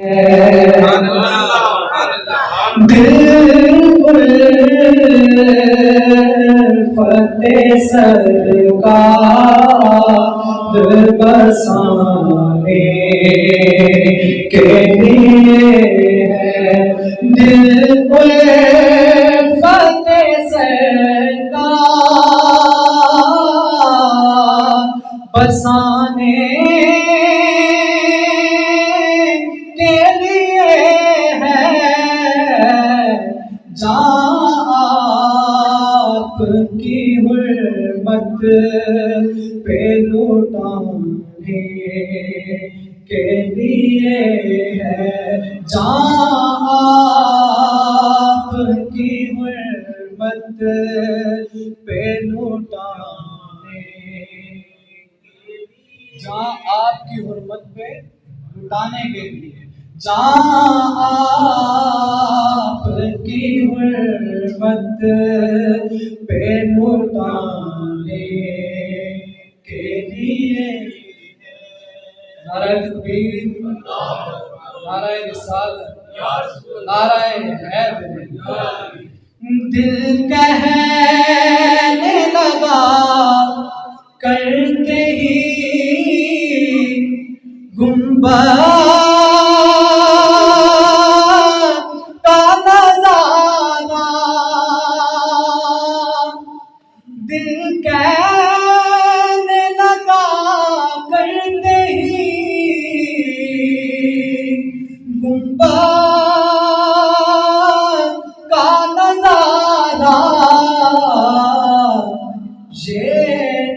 فتح سرکار بسانے کے لیے ہے دل فتح سرکار بسانے کے لیے ہے جہاں آپ کی حرمت پہ لٹانے کے لیے ہے جہاں آپ کی حرمت پہ لٹانے جہاں آپ کی حرمت پہ لٹانے کے لیے جہاں آپ کی حرمت پہ لٹانے کے لیے نعرہ تکبیر، نعرہ رسالت، نعرہ حیدر، دل کہنے لگا کرتے ہی گنبد کا نظارہ، دل کہنے لگا کرتے ہی گنبد کا نظارہ، یہ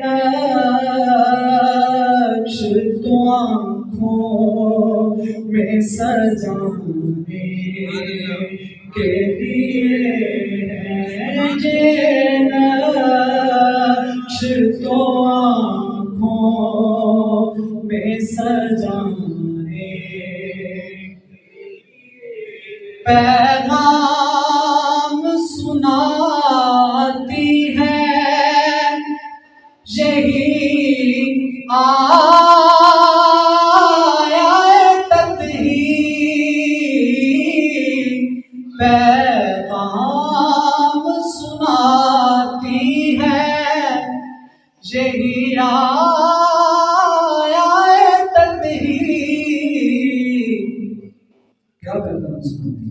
نقش تو آنکھوں میں سجانے کے لیے ہے، یہ نقش تو آنکھوں میں سجانے پیغام سناتی ہے یہی آیت ہی، پیغام سناتی ہے یہی آیت ہی، کیا پیغام سناتی ہے؟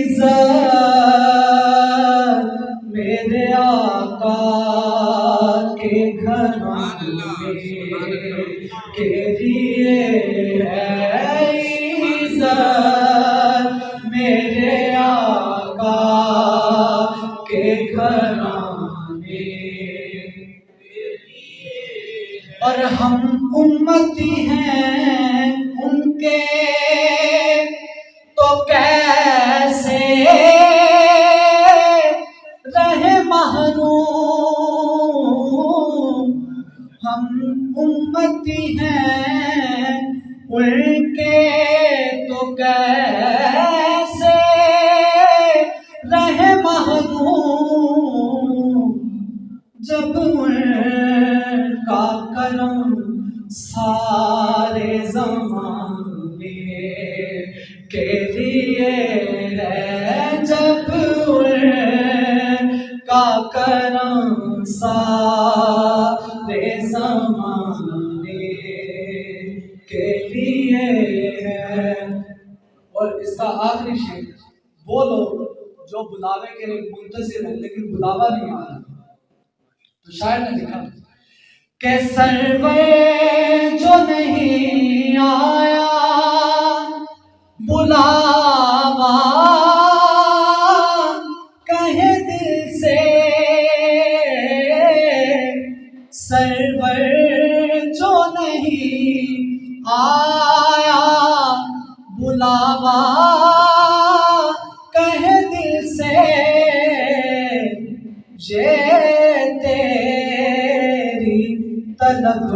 عزت میرے آقا کے گھرانے کے لیے ہے، عزت میرے آقا کے گھرانے اور ہم امتی ہیں ان کے تو کیسے رہے محروم، ہم امتی ہیں ان کے تو کیسے رہے محروم، جب ان کا کرم سارے زمانے کے لیے ہے، جب ان کا کرم سارے زمانے کے لیے ہے۔ اور اس کا آخری شعر، وہ لوگ جو بلاوے کے لیے منتظر ہیں لیکن بلاوا نہیں آ رہا، تو شاعر نے لکھا کہ سرور جو نہیں آیا بلاوا کہے دل سے، سرور جو نہیں آیا بلاوا کہے دل سے، یہ تیری طلب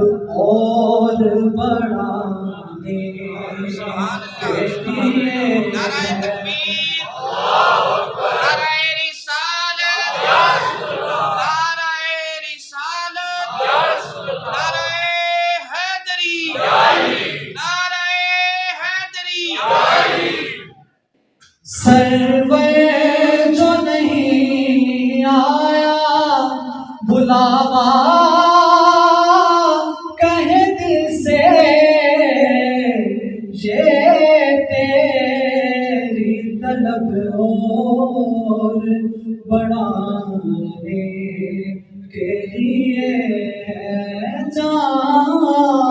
اور بڑھانے کے لیے نعرہ تکبیر، نعرہ رسالت، نعرہ رسالت، نعرہ حیدری، نعرہ سرور جو نہیں آیا بلاوا کہے دل سے یہ تیری طلب اور بڑھانے کے لیے ہے جان